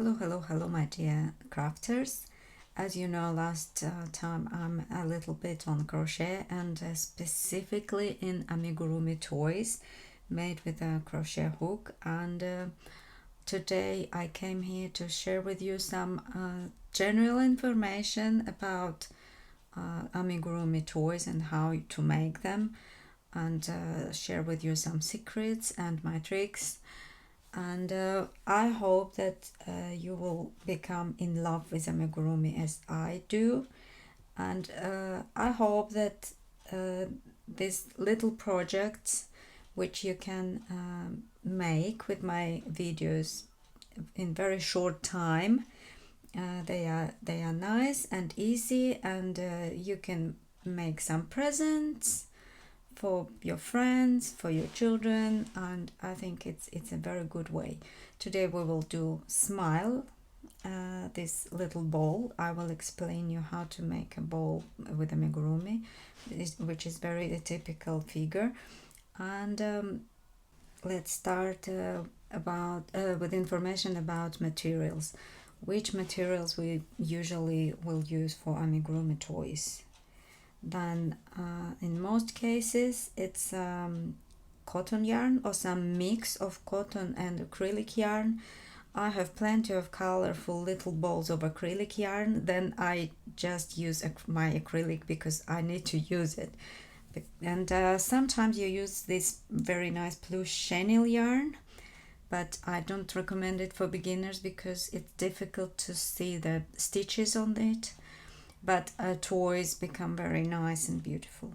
Hello, my dear crafters. As you know, last time I'm a little bit on crochet and specifically in amigurumi toys made with a crochet hook, and today I came here to share with you some general information about amigurumi toys and how to make them, and share with you some secrets and my tricks. And I hope that you will become in love with amigurumi as I do. And I hope that these little projects which you can make with my videos in very short time, they are nice and easy, and you can make some presents for your friends, for your children, and I think it's a very good way. Today we will do smile, this little ball. I will explain you how to make a ball with amigurumi, which is very a typical figure. And let's start with information about materials. Which materials we usually will use for amigurumi toys? Then in most cases it's cotton yarn or some mix of cotton and acrylic yarn. I have plenty of colorful little balls of acrylic yarn. Then I just use my acrylic because I need to use it. And sometimes you use this very nice blue chenille yarn, but I don't recommend it for beginners because it's difficult to see the stitches on it. But toys become very nice and beautiful.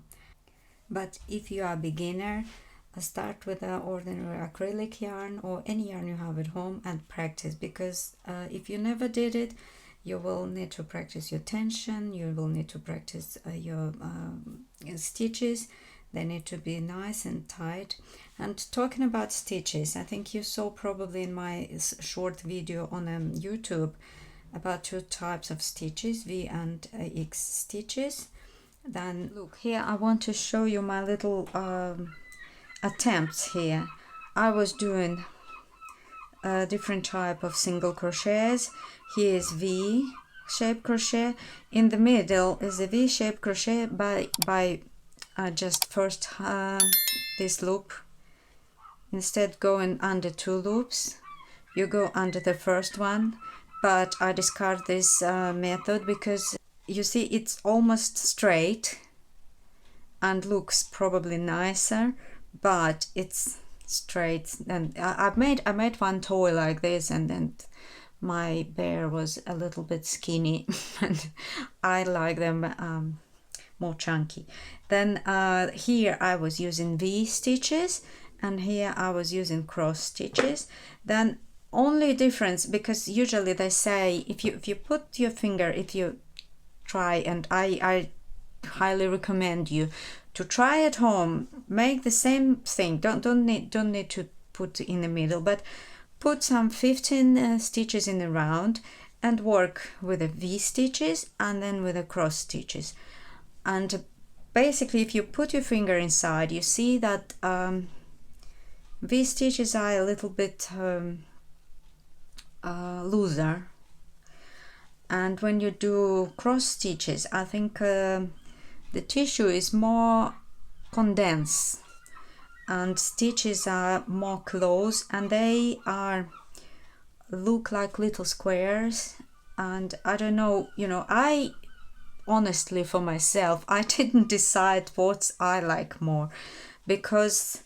But if you are a beginner, start with an ordinary acrylic yarn or any yarn you have at home and practice, because if you never did it, you will need to practice your tension, you will need to practice your stitches. They need to be nice and tight. And talking about stitches, I think you saw probably in my short video on YouTube about two types of stitches, V and X stitches. Then look here, I want to show you my little attempts here. I was doing a different type of single crochets. Here is V shape crochet. In the middle is a V shape crochet by just first this loop. Instead going under two loops, you go under the first one. But I discard this method because you see it's almost straight and looks probably nicer, but it's straight. And I made one toy like this, and then my bear was a little bit skinny and I like them more chunky. Then here I was using V stitches, and here I was using cross stitches. Then only difference, because usually they say if you put your finger, if you try, and I highly recommend you to try at home, make the same thing. Don't need to put in the middle, but put some 15 stitches in a round and work with the V stitches and then with the cross stitches. And basically, if you put your finger inside, you see that V stitches are a little bit looser, and when you do cross stitches, I think the tissue is more condensed and stitches are more close, and they look like little squares. And I don't know, I honestly, for myself, I didn't decide what I like more, because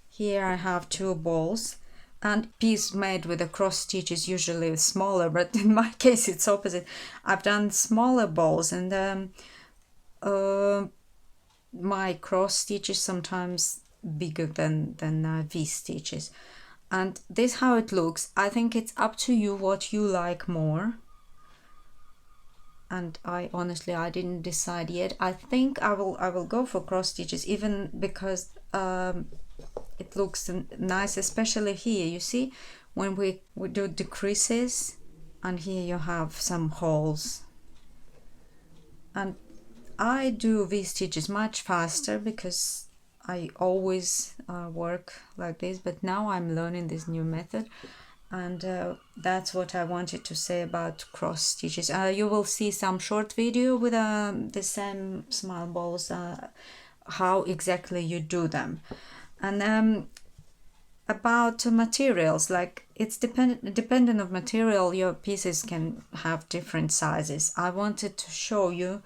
here I have two balls, and piece made with a cross stitch is usually smaller, but in my case it's opposite. I've done smaller balls, and my cross stitches sometimes bigger than V stitches. And this how it looks. I think it's up to you what you like more. And I didn't decide yet. I think I will go for cross stitches, even because it looks nice, especially here. You see, when we do the creases, and here you have some holes. And I do V stitches much faster because I always work like this, but now I'm learning this new method. And that's what I wanted to say about cross stitches. You will see some short video with the same small balls, how exactly you do them. And about materials, like it's dependent of material, your pieces can have different sizes. I wanted to show you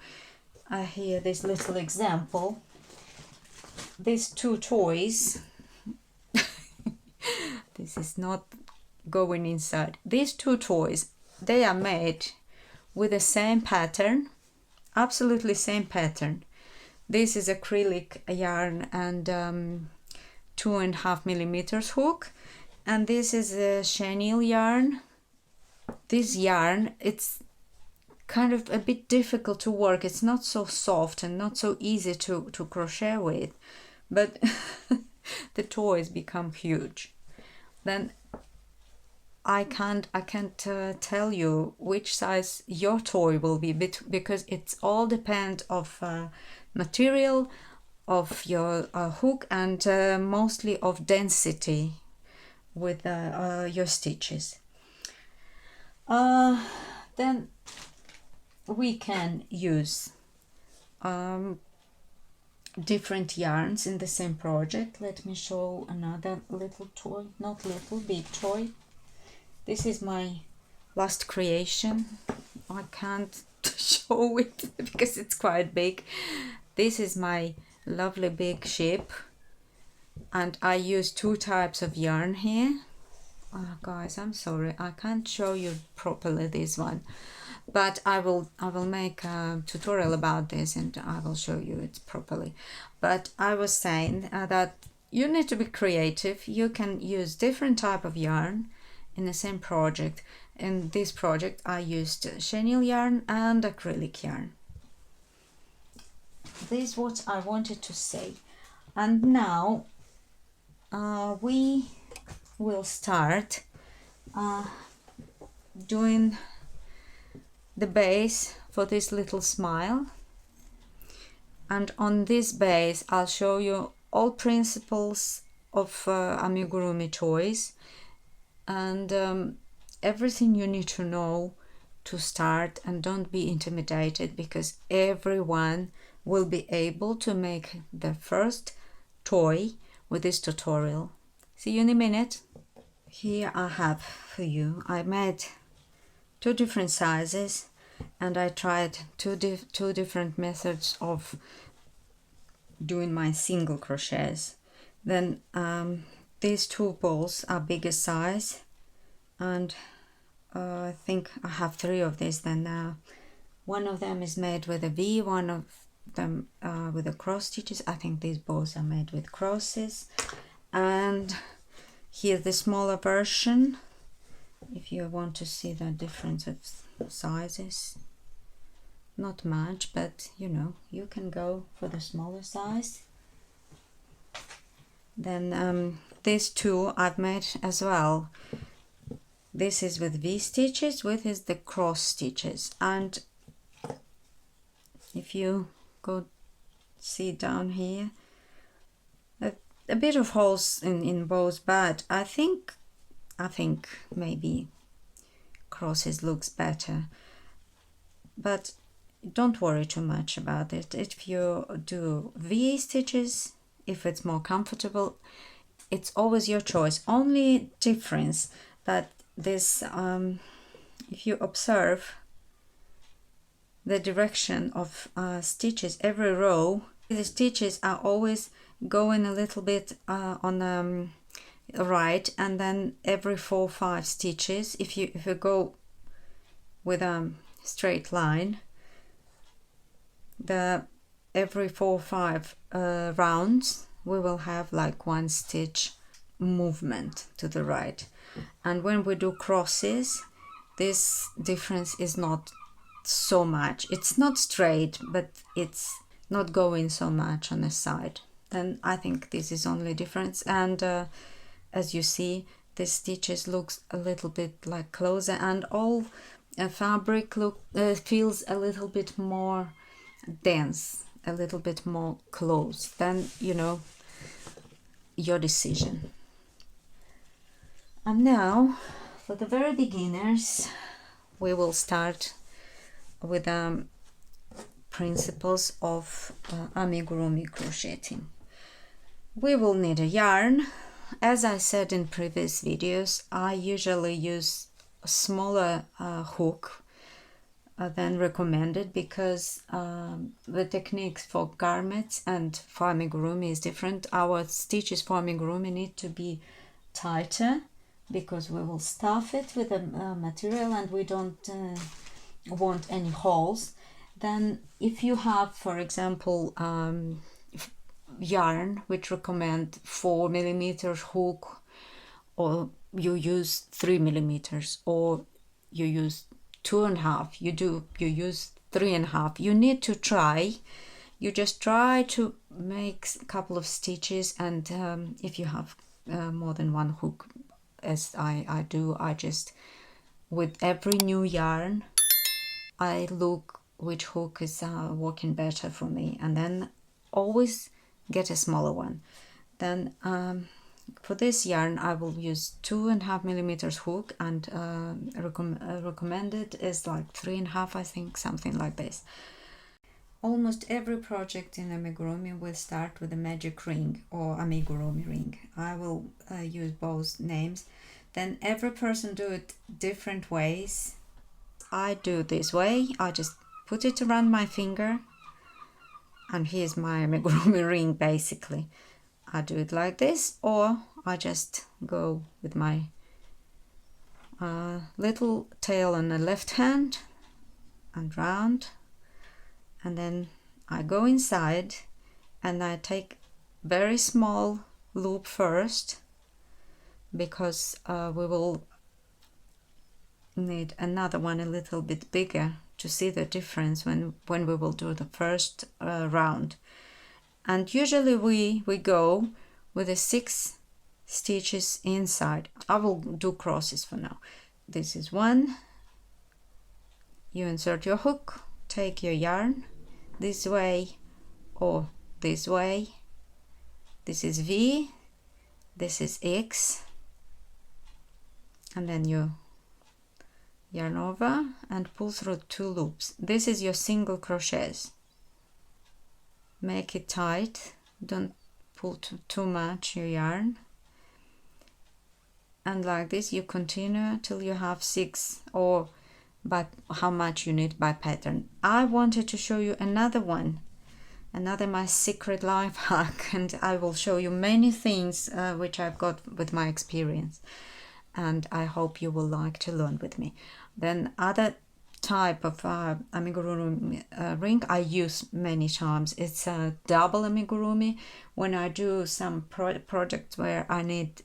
here this little example. These two toys, this is not going inside. These two toys, they are made with the same pattern, absolutely same pattern. This is acrylic yarn and 2.5 millimeters hook, and this is a chenille yarn. This yarn, it's kind of a bit difficult to work. It's not so soft and not so easy to crochet with, but the toys become huge. Then I can't tell you which size your toy will be, because it's all depend of material, of your hook, and mostly of density with your stitches. Then we can use different yarns in the same project. Let me show another little toy, not little, big toy. This is my last creation. I can't show it because it's quite big. This is my lovely big ship, and I use two types of yarn here. Guys, I'm sorry, I can't show you properly this one, but I will make a tutorial about this and I will show you it properly. But I was saying that you need to be creative. You can use different type of yarn in the same project. In this project I used chenille yarn and acrylic yarn. This is what I wanted to say. And now we will start doing the base for this little smile. And on this base I'll show you all principles of Amigurumi toys, and everything you need to know to start. And don't be intimidated, because everyone will be able to make the first toy with this tutorial. See you in a minute. Here I have for you, I made two different sizes, and I tried two different methods of doing my single crochets. Then these two balls are bigger size, and I think I have three of these. Then one of them is made with a V, one of them with the cross stitches. I think these balls are made with crosses. And here's the smaller version, if you want to see the difference of sizes. Not much, but you know, you can go for the smaller size. Then these two I've made as well. This is with V stitches, with is the cross stitches. And if you go see down here, a bit of holes in both, but I think maybe crosses looks better. But don't worry too much about it. If you do V stitches, if it's more comfortable, it's always your choice. Only difference that this, if you observe the direction of stitches, every row, the stitches are always going a little bit on the right, and then every 4 or 5 stitches, if you go with a straight line, every 4 or 5 rounds we will have like 1 stitch movement to the right. And when we do crosses, this difference is not so much. It's not straight, but it's not going so much on the side. Then I think this is only difference. And as you see, the stitches looks a little bit like closer, and all fabric feels a little bit more dense, a little bit more close. Then, you know, your decision. And now For the very beginners, we will start with principles of amigurumi crocheting. We will need a yarn. As I said in previous videos, I usually use a smaller hook than recommended because the techniques for garments and for amigurumi is different. Our stitches for amigurumi need to be tighter because we will stuff it with a material and we don't want any holes. Then if you have, for example, yarn which recommend 4mm hook, or you use 3mm, or you use 2.5, you use 3.5, you need to try. You just try to make a couple of stitches, and if you have more than one hook, as I do, I just, with every new yarn, I look which hook is working better for me, and then always get a smaller one. Then for this yarn I will use 2.5mm hook, and recommended is like 3.5, I think, something like this. Almost every project in amigurumi will start with a magic ring or amigurumi ring. I will use both names. Then every person do it different ways. I do this way. I just put it around my finger, and here's my amigurumi ring basically. I do it like this, or I just go with my little tail on the left hand and round, and then I go inside and I take very small loop first, because we will need another one a little bit bigger to see the difference when we will do the first round. And usually we go with the 6 stitches inside. I will do crosses for now. This is 1. You insert your hook, take your yarn this way or this way. This is V, this is X, and then you yarn over and pull through 2 loops. This is your single crochets. Make it tight, don't pull too much your yarn, and like this you continue till you have 6, or by how much you need by pattern. I wanted to show you another one, another my secret life hack, and I will show you many things which I've got with my experience, and I hope you will like to learn with me. Then other type of amigurumi ring I use many times. It's a double amigurumi. When I do some projects where I need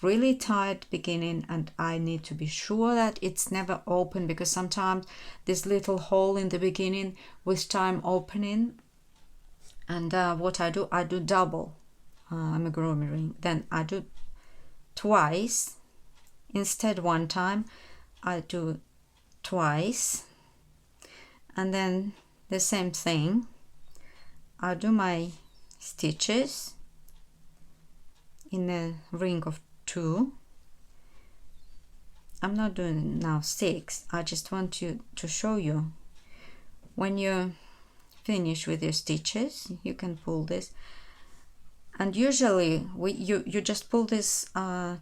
really tight beginning and I need to be sure that it's never open, because sometimes this little hole in the beginning with time opening, and what I do double amigurumi ring. Then I do twice instead. One time I do twice, and then the same thing, I do my stitches in a ring of 2. I'm not doing now 6, I just want you to show you. When you finish with your stitches, you can pull this, and usually you just pull this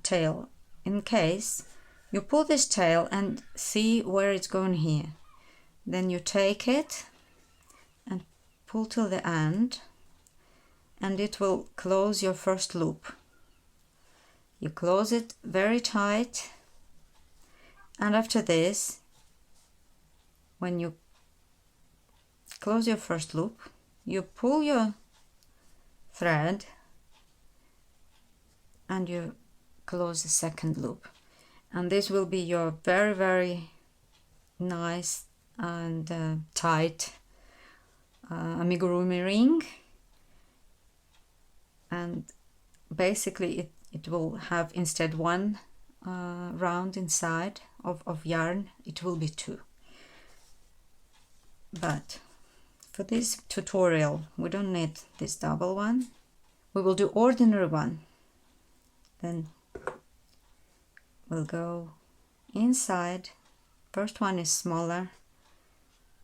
tail. In case you pull this tail and see where it's going here, then you take it and pull till the end, and it will close your first loop. You close it very tight, and after this, when you close your first loop, you pull your thread and you close the second loop, and this will be your very, very nice and tight amigurumi ring. And basically it will have, instead one round inside of yarn, it will be 2. But for this tutorial we don't need this double one, we will do ordinary one. Then we'll go inside. First one is smaller,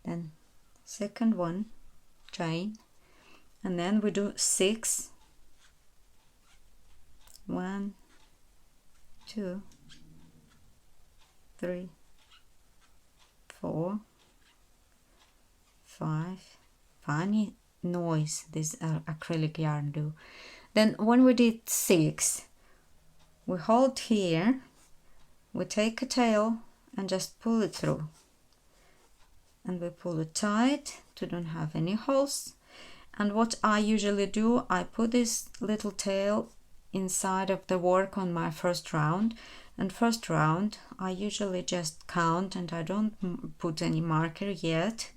then second one, chain, and then we do 6. 1, 2, 3, 4, 5. Funny noise this acrylic yarn do. Then when we did 6, we hold here, we take a tail and just pull it through, and we pull it tight to don't have any holes. And what I usually do, I put this little tail inside of the work on my first round, and first round I usually just count, and I don't put any marker yet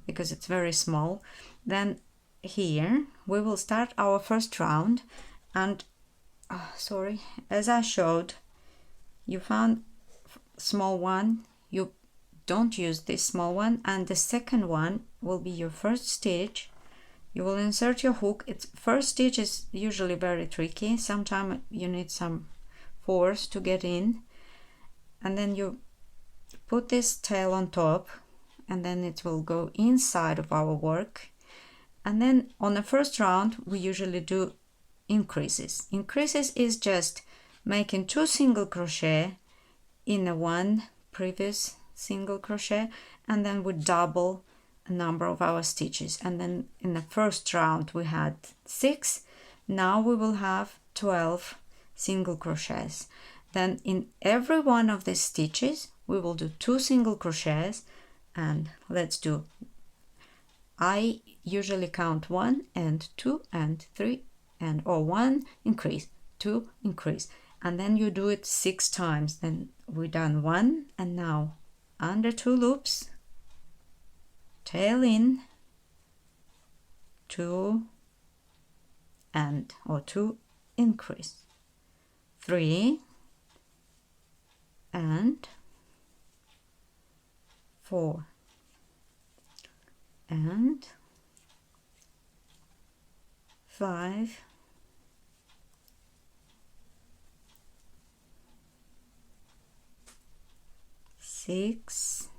because it's very small. Then here we will start our first round, and sorry, as I showed, you found small one, you don't use this small one, and the second one will be your first stitch. You will insert your hook. Its first stitch is usually very tricky. Sometimes you need some force to get in, and then you put this tail on top, and then it will go inside of our work. And then on the first round we usually do increases. Increases is just making 2 single crochet in the one previous single crochet, and then we double a number of our stitches. And then in the first round we had 6, now we will have 12 single crochets. Then in every one of these stitches we will do 2 single crochets, and let's do, I usually count 1 and 2 and 3 and or 1 increase, 2 increase, and then you do it 6 times. Then we done 1, and now under 2 loops, tail in, 2 and or 2 increase, 3 and 4 and 5 6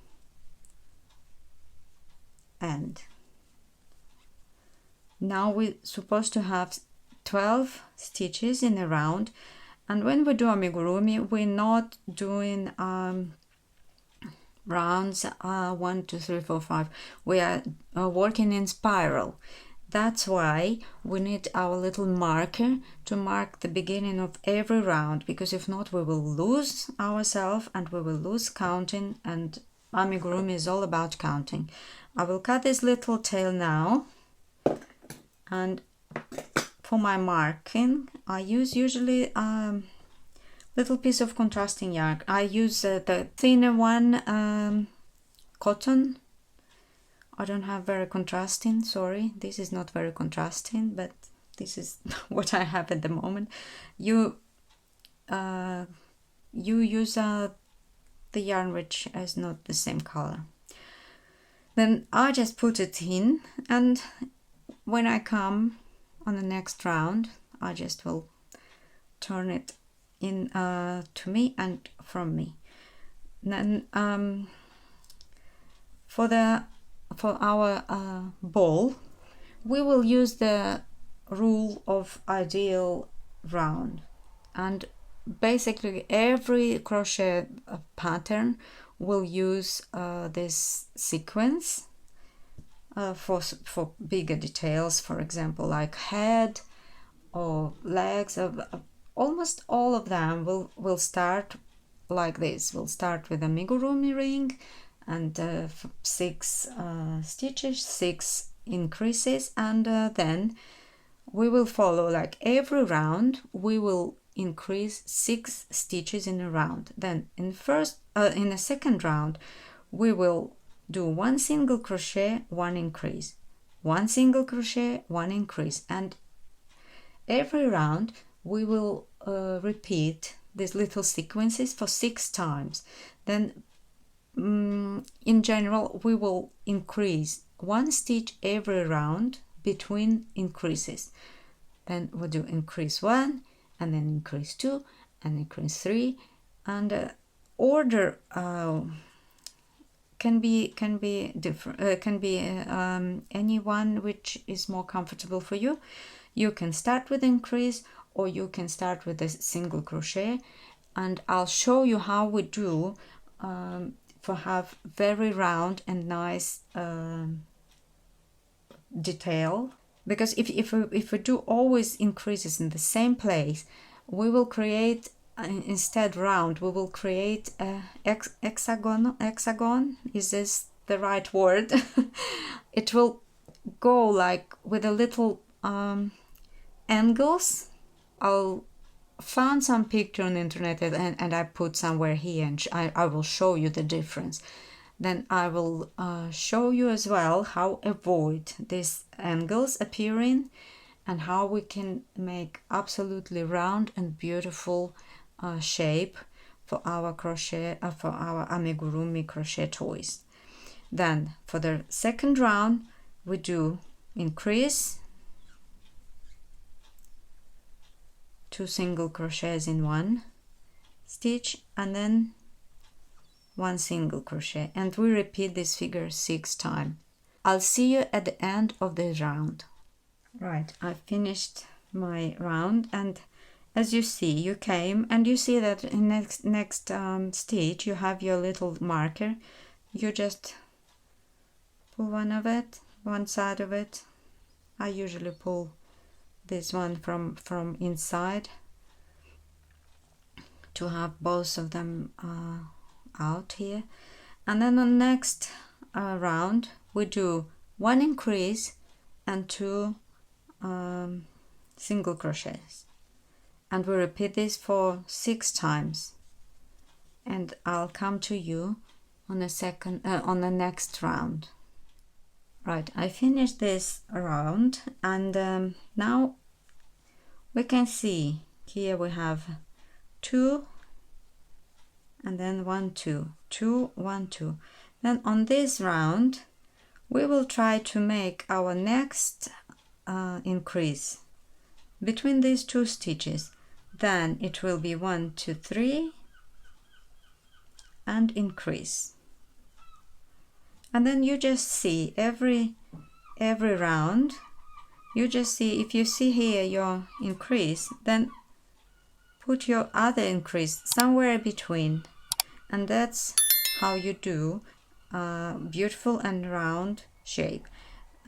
and now we're supposed to have 12 stitches in a round. And when we do amigurumi, we're not doing rounds 1 2 3 4 5. We are working in spiral. That's why we need our little marker to mark the beginning of every round, because if not we will lose ourselves and we will lose counting, and amigurumi is all about counting. I will cut this little tail now, and for my marking I use usually little piece of contrasting yarn. I use the thinner one, cotton. I don't have very contrasting, sorry, this is not very contrasting, but this is what I have at the moment. You use the yarn which is not the same color. Then I just put it in, and when I come on the next round I just will turn it in to me and from me. Then for our ball we will use the rule of ideal round, and basically every crochet pattern will use this sequence for bigger details, for example like head or legs. Almost all of them will start like this. We'll start with a amigurumi ring and 6 stitches, 6 increases, and then we will follow, like every round we will increase 6 stitches in a round. Then in the second round we will do 1 single crochet, 1 increase, 1 single crochet, 1 increase, and every round we will repeat these little sequences for 6 times. Then in general we will increase 1 stitch every round between increases. Then we'll do increase 1 and then increase 2 and increase 3, and order can be different, can be any one which is more comfortable for you. You can start with increase, or you can start with a single crochet, and I'll show you how we do for have very round and nice detail. Because if we do always increases in the same place, we will create instead round, we will create a hexagon. Is this the right word? It will go like with a little angles. I'll found some picture on the internet and I put somewhere here, and I will show you the difference. Then I will show you as well how avoid these angles appearing, and how we can make absolutely round and beautiful shape for our crochet, for our amigurumi crochet toys. Then for the second round we do increase, 2 single crochets in one stitch, and then 1 single crochet, and we repeat this figure 6 times. I'll see you at the end of the round. Right, I finished my round, and as you see, you came and you see that in next stitch you have your little marker. You just pull one side of it. I usually pull this one from inside to have both of them out here. And then on next round we do 1 increase and 2 single crochets, and we repeat this for 6 times, and I'll come to you on the next round. Right, I finished this round, and now we can see here we have 2 and then 1 2 2 1 2. Then on this round we will try to make our next increase between these 2 stitches. Then it will be 1 2 3 and increase, and then you just see every round, you just see, if you see here your increase, then put your other increase somewhere between, and that's how you do beautiful and round shape.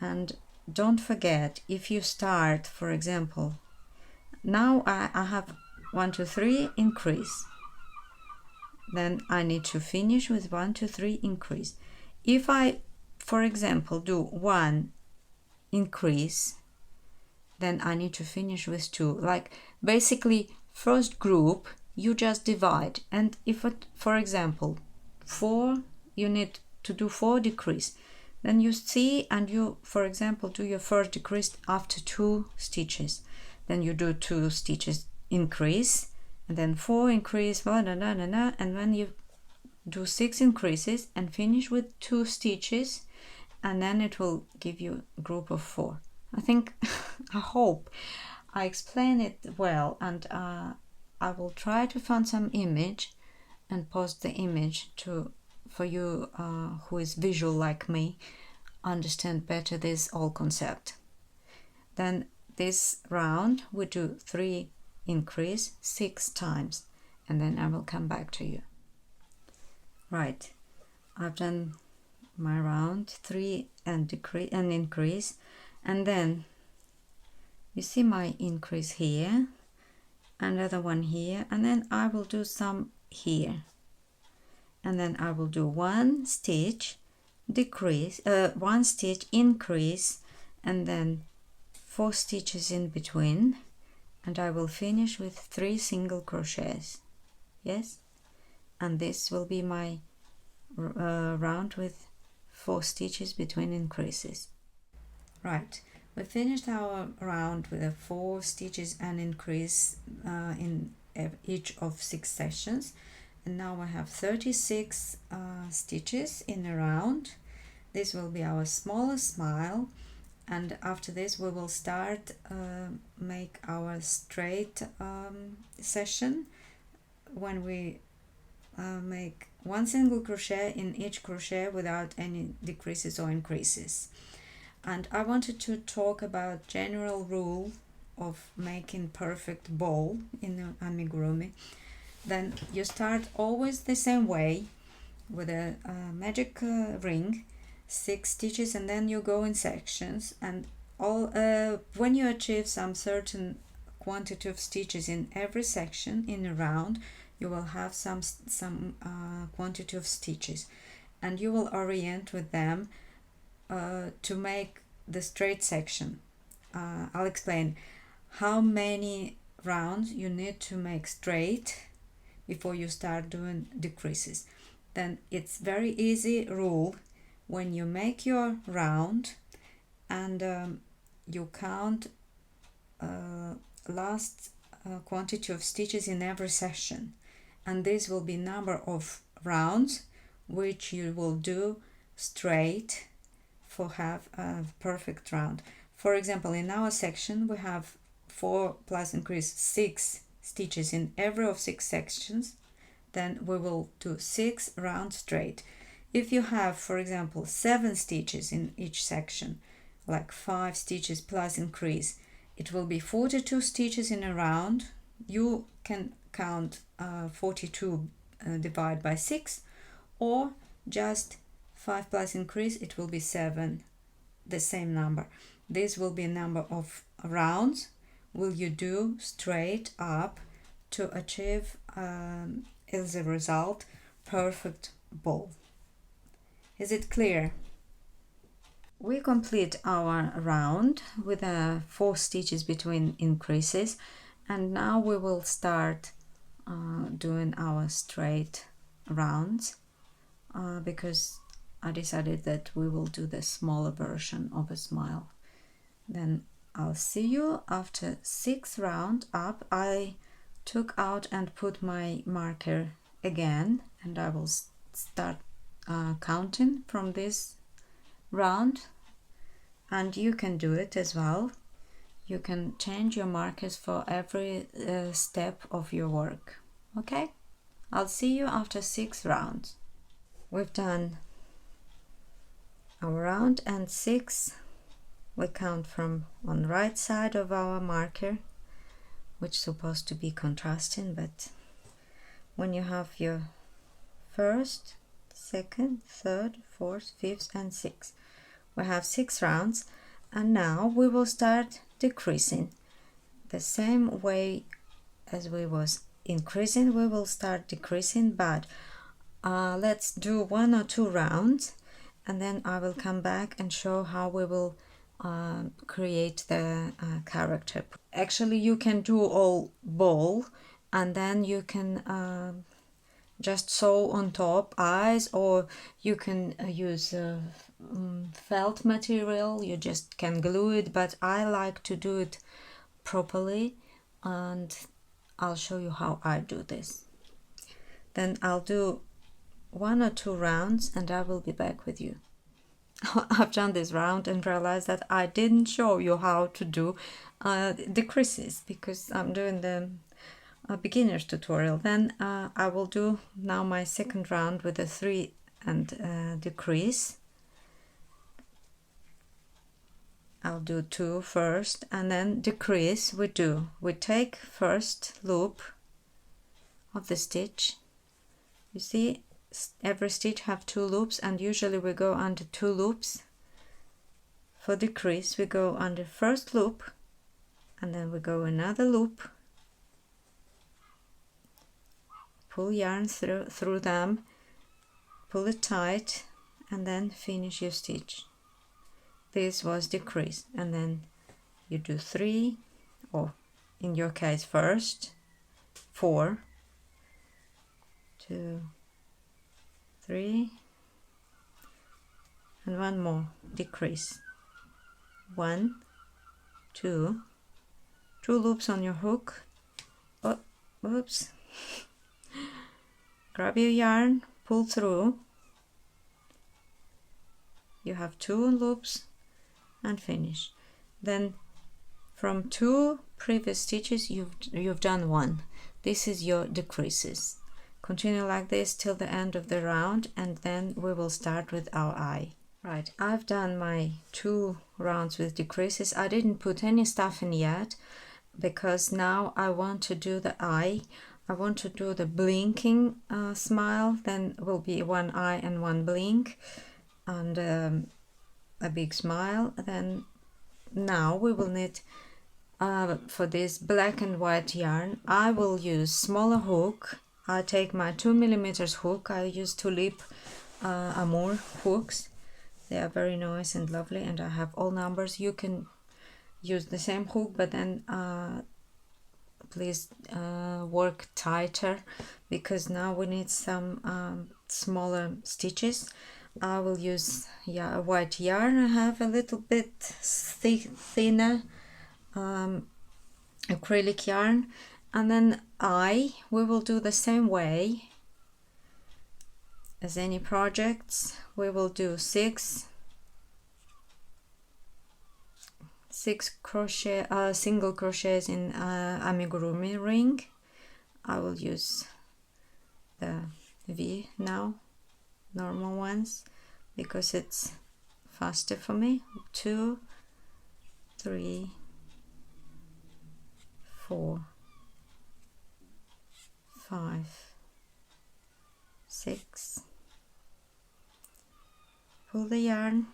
And don't forget, if you start, for example, now I have 1 2 3 increase, then I need to finish with 1 2 3 increase. If I, for example, do 1 increase, then I need to finish with 2. Like basically first group you just divide, and if it, for example 4, you need to do 4 decrease, then you see, and you, for example, do your first decrease after 2 stitches, then you do 2 stitches increase, and then 4 increase, and then you do 6 increases and finish with 2 stitches, and then it will give you a group of 4. I think I hope I explain it well, and I will try to find some image and post the image for you who is visual like me, understand better this whole concept. Then this round we do 3 increase 6 times, and then I will come back to you. Right, I've done my round 3 and decrease and increase, and then you see my increase here, another one here, and then I will do some here, and then I will do 1 stitch decrease, 1 stitch increase, and then 4 stitches in between, and I will finish with 3 single crochets. Yes, and this will be my round with 4 stitches between increases. Right, we finished our round with 4 stitches and increase in each of 6 sections, and now I have 36 stitches in a round. This will be our smallest smile, and after this we will start make our straight session when we make one single crochet in each crochet without any decreases or increases. And I wanted to talk about general rule of making perfect bowl in amigurumi. Then you start always the same way with a magic ring, 6 stitches, and then you go in sections, and all when you achieve some certain quantity of stitches in every section in a round, you will have some quantity of stitches, and you will orient with them to make the straight section. I'll explain how many rounds you need to make straight before you start doing decreases. Then it's very easy rule. When you make your round and you count last quantity of stitches in every section, and this will be number of rounds which you will do straight for have a perfect round. For example, in our section we have 4 plus increase 6 stitches in every of 6 sections, then we will do 6 rounds straight. If you have, for example, 7 stitches in each section, like 5 stitches plus increase, it will be 42 stitches in a round. You can count 42 divide by 6, or just 5 plus increase, it will be 7, the same number. This will be a number of rounds will you do straight up to achieve as a result perfect bowl. Is it clear? We complete our round with 4 stitches between increases, and now we will start doing our straight rounds because I decided that we will do the smaller version of a smile. Then I'll see you after 6 rounds up. I took out and put my marker again, and I will start counting from this round, and you can do it as well. You can change your markers for every step of your work. Okay, I'll see you after 6 rounds. We've done a round and 6. We count from on the right side of our marker, which is supposed to be contrasting, but when you have your first, second, third, fourth, fifth and sixth, we have 6 rounds, and now we will start decreasing the same way as we was increasing. We will start decreasing, but let's do 1 or 2 rounds, and then I will come back and show how we will create the character. Actually, you can do all bowl, and then you can just sew on top eyes, or you can use felt material. You just can glue it, but I like to do it properly, and I'll show you how I do this. Then I'll do 1 or 2 rounds and I will be back with you. I've done this round and realized that I didn't show you how to do decreases because I'm doing the beginner's tutorial. Then I will do now my second round with a 3 and decrease. I'll do 2 first and then decrease. We take first loop of the stitch. You see, every stitch have 2 loops, and usually we go under 2 loops. For decrease we go under first loop, and then we go another loop, pull yarn through them, pull it tight, and then finish your stitch. This was decrease, and then you do 3, or in your case first 4, 2, 3, and 1 more decrease. 1, 2, 2 loops on your hook. Oh, oops. Grab your yarn, pull through. You have 2 loops and finish. Then from 2 previous stitches you've done 1. This is your decreases. continue like this till the end of the round, and then we will start with our eye. Right, I've done my 2 rounds with decreases. I didn't put any stuff in yet because now I want to do the eye. I want to do the blinking smile. Then will be 1 eye and 1 blink and a big smile. Then now we will need for this black and white yarn, I will use smaller hook. I take my 2mm hook. I use Tulip Amour hooks. They are very nice and lovely, and I have all numbers. You can use the same hook, but then please work tighter, because now we need some smaller stitches. I will use a white yarn. I have a little bit thinner acrylic yarn, and then we will do the same way as any projects. We will do six crochet single crochets in amigurumi ring. I will use the V now, normal ones, because it's faster for me. 2, 3, 4, 5, 6. Pull the yarn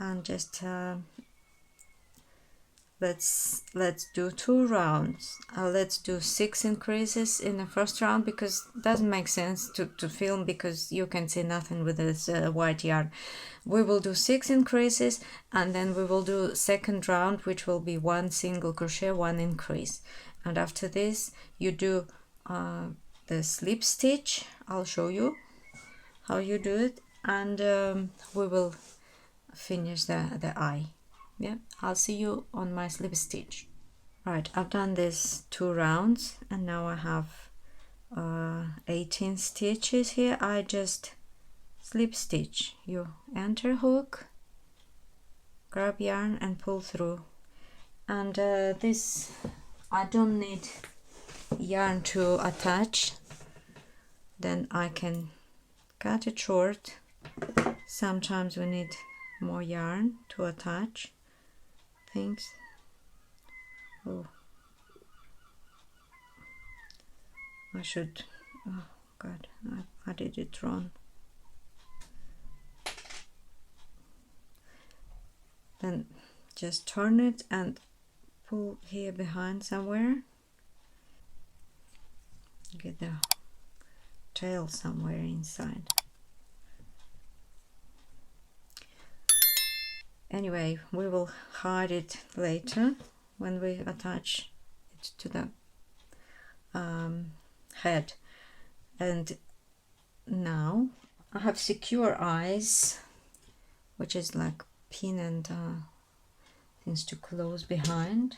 and just let's do 2 rounds. Let's do 6 increases in the first round, because it doesn't make sense to film because you can see nothing with this white yarn. We will do 6 increases, and then we will do second round, which will be 1 single crochet, 1 increase. And after this you do the slip stitch. I'll show you how you do it, and we will finish the eye. Yeah, I'll see you on my slip stitch. Right, I've done this 2 rounds, and now I have 18 stitches here. I just slip stitch. You enter hook, grab yarn and pull through. And this, I don't need yarn to attach, then I can cut it short. Sometimes we need more yarn to attach things. Oh, I should, oh god, I did it wrong. Then just turn it and pull here behind somewhere. Get the tail somewhere inside. Anyway, we will hide it later when we attach it to the head. And now I have secure eyes, which is like pin and things to close behind,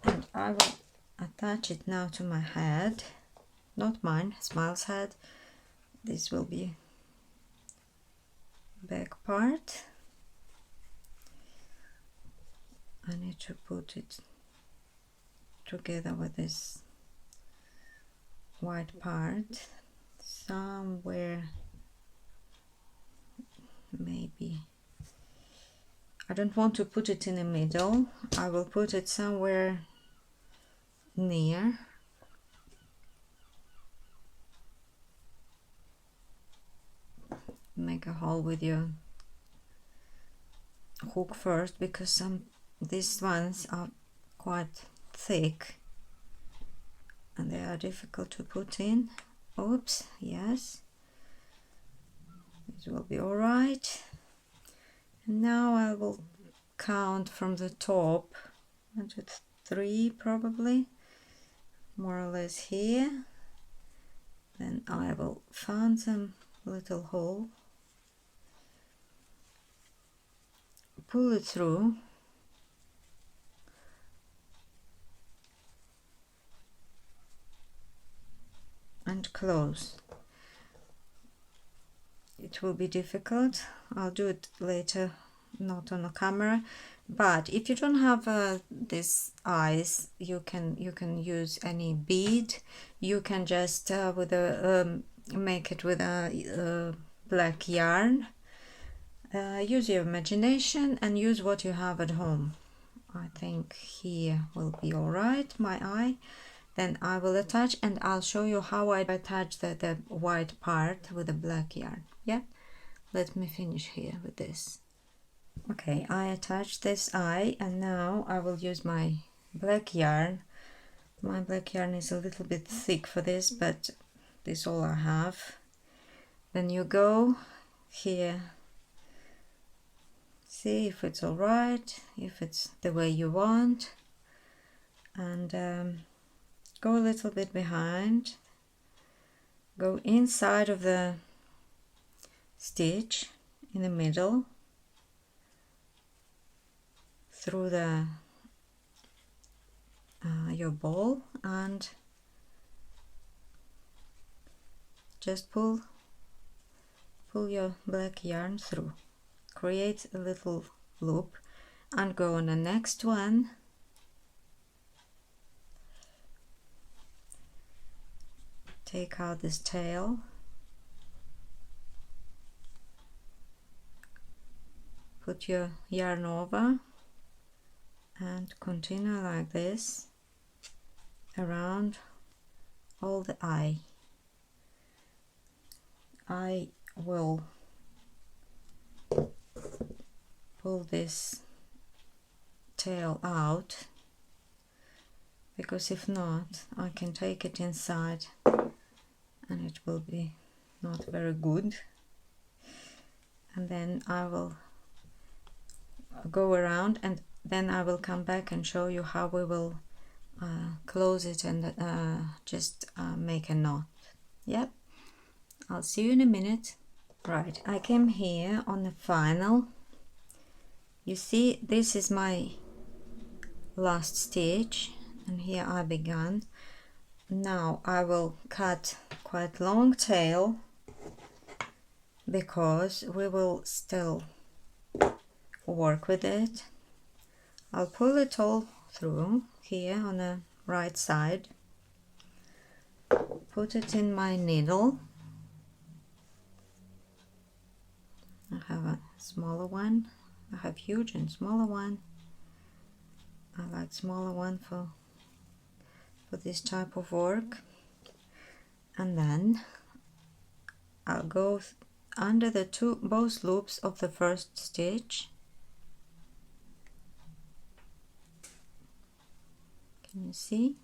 and I will attach it now to my head, not mine, Smile's head. This will be back part. I need to put it together with this white part somewhere, maybe. I don't want to put it in the middle. I will put it somewhere near. Make a hole with your hook first, because these ones are quite thick and they are difficult to put in. Oops, yes, it will be all right. And now I will count from the top, 1, 2, 3 probably, more or less here. Then I will find some little hole, pull it through, and close. It will be difficult. I'll do it later, not on the camera. But if you don't have these eyes, you can use any bead. You can just with a make it with a black yarn. Use your imagination and use what you have at home. I think here will be all right, my eye. Then I will attach, and I'll show you how I attach the white part with the black yarn. Yeah, let me finish here with this. Okay, I attached this eye, and now I will use my black yarn. My black yarn is a little bit thick for this, but this is all I have. Then you go here, see if it's all right, if it's the way you want, and go a little bit behind, go inside of the stitch in the middle, through the your ball, and just pull your black yarn through, create a little loop, and go on the next one. Take out this tail, put your yarn over, and continue like this around all the eye. I will pull this tail out, because if not, I can take it inside and it will be not very good. And then I will go around, and then I will come back and show you how we will close it and just make a knot. Yep, I'll see you in a minute. Right, I came here on the final. You see, this is my last stitch, and here I began. Now I will cut quite long tail, because we will still work with it. I'll pull it all through here on the right side, put it in my needle. I have a smaller one, I have huge and smaller one. I like smaller one for this type of work. And then I'll go under the both loops of the first stitch. Can you see?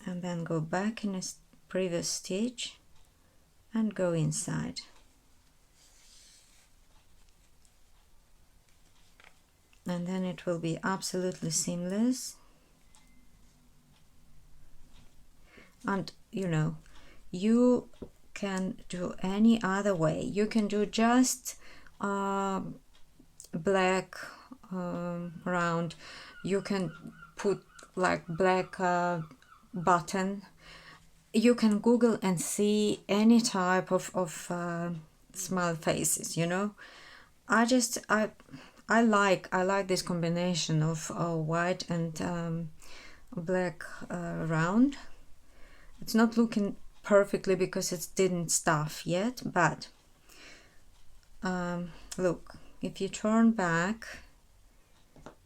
And then go back in a previous stitch and go inside. And then it will be absolutely seamless. And you know, you can do any other way. You can do just black round. You can put like black button. You can Google and see any type of smile faces, you know. I like this combination of white and black round. It's not looking perfectly because it didn't stuff yet, but look, if you turn back,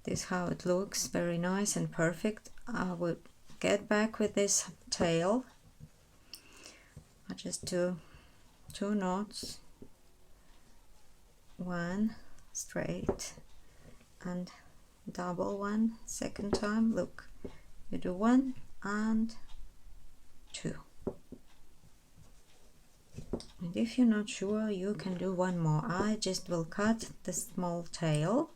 this is how it looks, very nice and perfect. I would get back with this tail. I just do 2 knots, 1 straight and double 1 second time. Look, you do 1 and 2. And if you're not sure, you can do 1 more. I just will cut the small tail.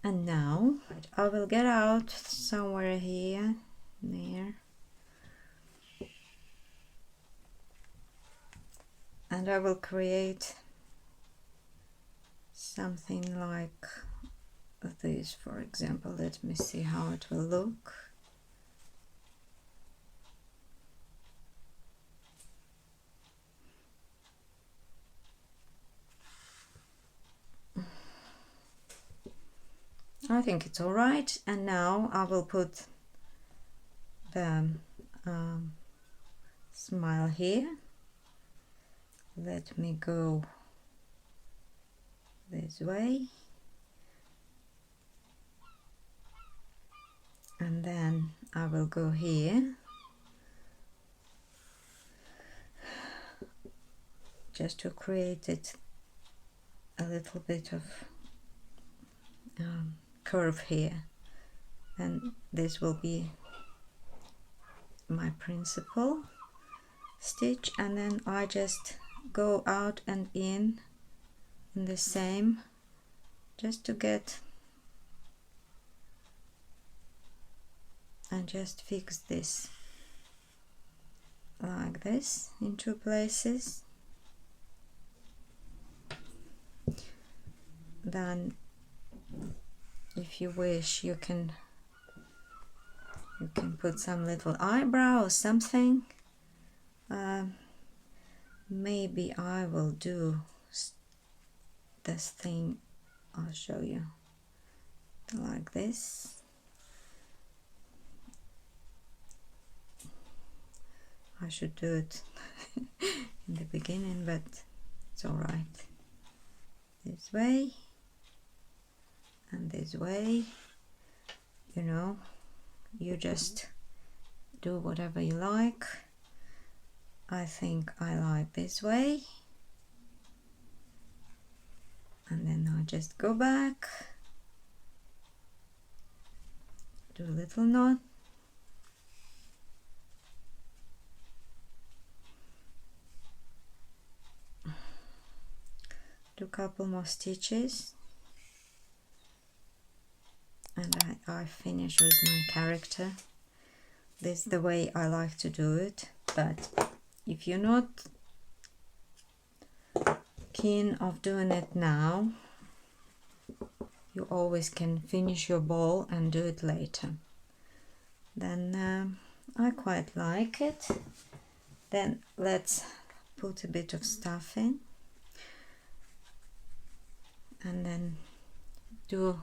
And now I will get out somewhere here, there, and I will create something like this, for example. Let me see how it will look. I think it's all right. And now I will put the smile here. Let me go this way. And then I will go here. Just to create it a little bit of curve here, and this will be my principal stitch, and then I just go out and in the same, just to get and just fix this like this in 2 places. Then if you wish, you can put some little eyebrow or something. Maybe I will do this thing, I'll show you, like this. I should do it in the beginning, but it's all right. This way and this way, you know, you just do whatever you like. I think I like this way, and then I just go back, do a little knot, do a couple more stitches, and I finish with my character. This is the way I like to do it, but if you're not keen of doing it now, you always can finish your ball and do it later. Then I quite like it. Then let's put a bit of stuff in, and then do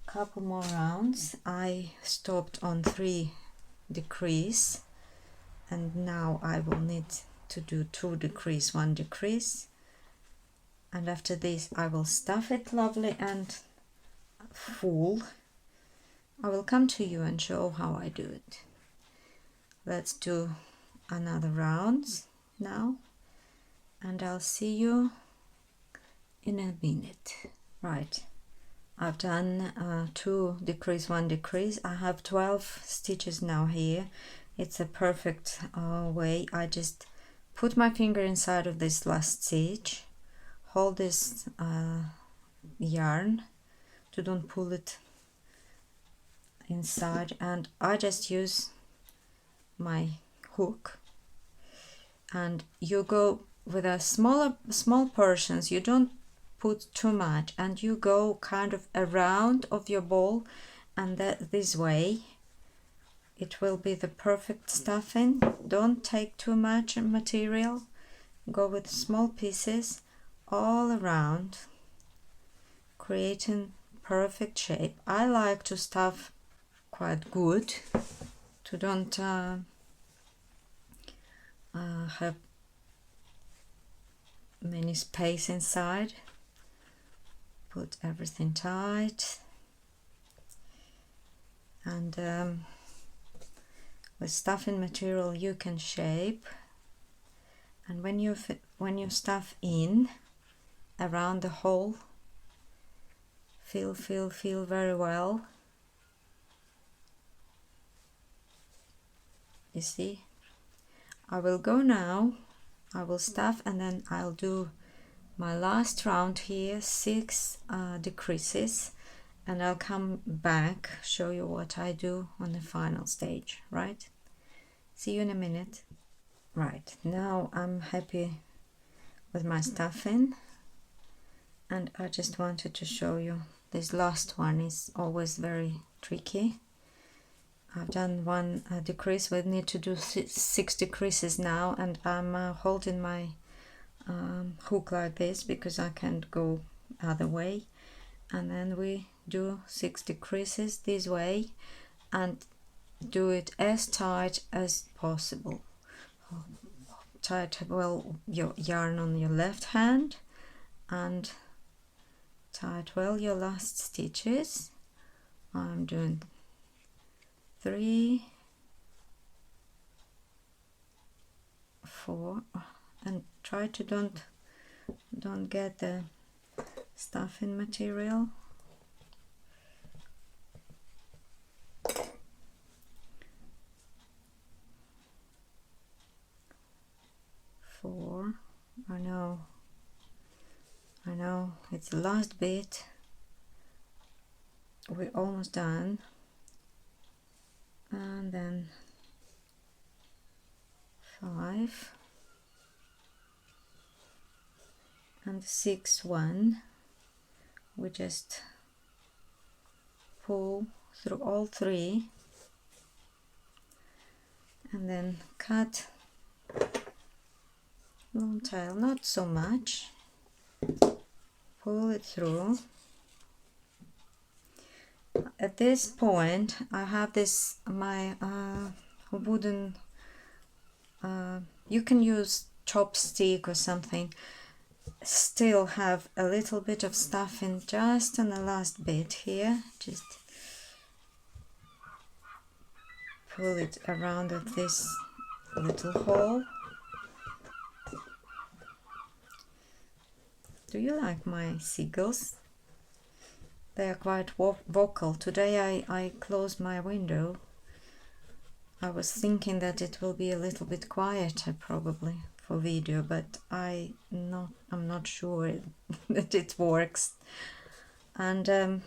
a couple more rounds. I stopped on 3 decrease, and now I will need to do 2 decrease, 1 decrease, and after this I will stuff it lovely and full. I will come to you and show how I do it. Let's do another round now, and I'll see you in a minute. Right, I've done 2 decrease, 1 decrease. I have 12 stitches now here. It's a perfect way. I just put my finger inside of this last stitch, hold this yarn to don't pull it inside, and I just use my hook, and you go with a small portions. You don't put too much, and you go kind of around of your ball, and this way it will be the perfect stuffing. Don't take too much material, go with small pieces all around, creating perfect shape. I like to stuff quite good, to don't have many space inside. Put everything tight, and with stuffing material you can shape, and when you stuff in around the hole, feel very well. You see, I will go now, I will stuff, and then I'll do my last round here, 6 decreases, and I'll come back, show you what I do on the final stage, right? See you in a minute. Right, now I'm happy with my stuffing, and I just wanted to show you this last one is always very tricky. I've done 1 decrease. We need to do 6 decreases now, and I'm holding my hook like this because I can't go other way, and then we do 6 decreases this way and do it as tight as possible. Tight well your yarn on your left hand and tight well your last stitches. I'm doing 3, 4, and try to don't get the stuffing material. 4. I know it's the last bit. We're almost done. And then 5 and 6 one. We just pull through all 3 and then cut long tail, not so much, pull it through. At this point I have this my wooden you can use chopstick or something, still have a little bit of stuffing just on the last bit here, just pull it around at this little hole. Do you like my seagulls? They are quite vocal. Today I closed my window. I was thinking that it will be a little bit quieter probably for video, but I'm not sure that it works. And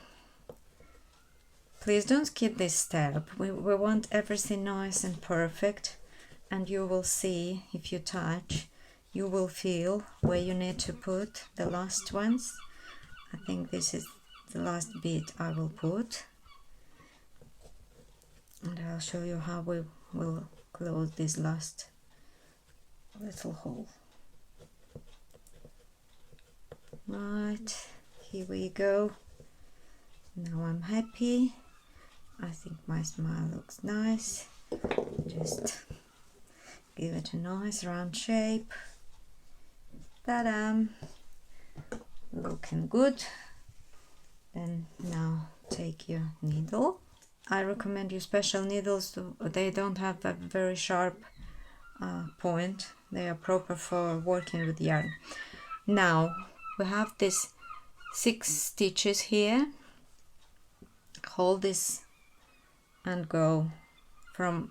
please don't skip this step. We want everything nice and perfect, and you will see if you touch, you will feel where you need to put the last ones. I think this is the last bit I will put, and I'll show you how we will close this last little hole. Right, here we go. Now I'm happy. I think my smile looks nice. Just give it a nice round shape. Ta-da! Looking good. Then now take your needle. I recommend you special needles. They don't have a very sharp point. They are proper for working with yarn. Now we have this 6 stitches here. Hold this and go from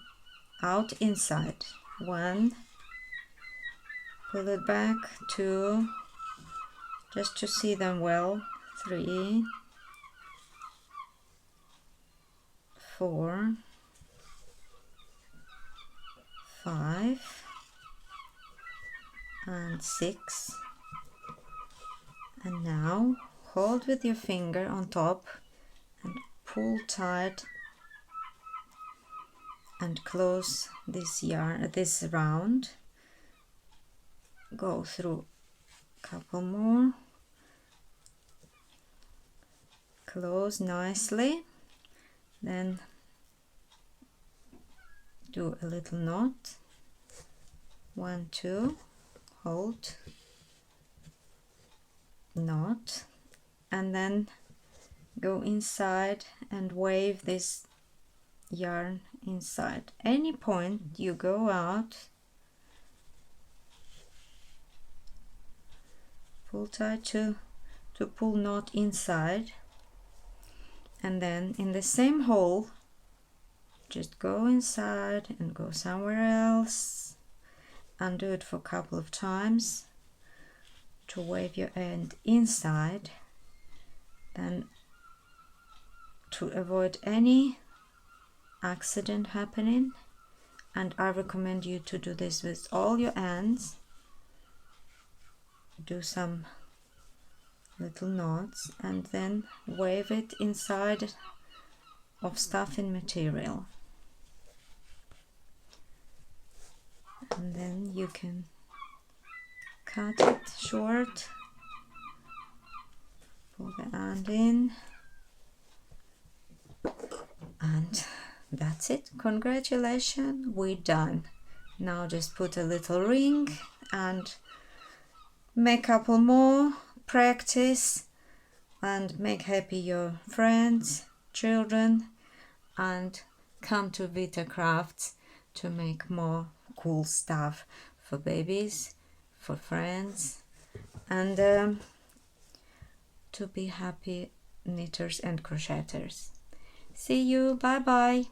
out inside. 1, pull it back, 2, just to see them well, 3, 4, 5 and 6, and now hold with your finger on top and pull tight and close this yarn, this round. Go through a couple more, close nicely, then do a little knot, 1, 2, hold, knot, and then go inside and wave this yarn inside. Any point you go out, pull tight to pull knot inside, and then in the same hole just go inside and go somewhere else and do it for a couple of times to wave your end inside. Then to avoid any accident happening, and I recommend you to do this with all your ends, do some little knots and then wave it inside of stuffing material, and then you can cut it short, pull the end in, and that's it. Congratulations, we're done. Now just put a little ring and make a couple more, practice, and make happy your friends, children, and come to Vita Crafts to make more cool stuff for babies, for friends, and to be happy knitters and crocheters. See you, bye bye.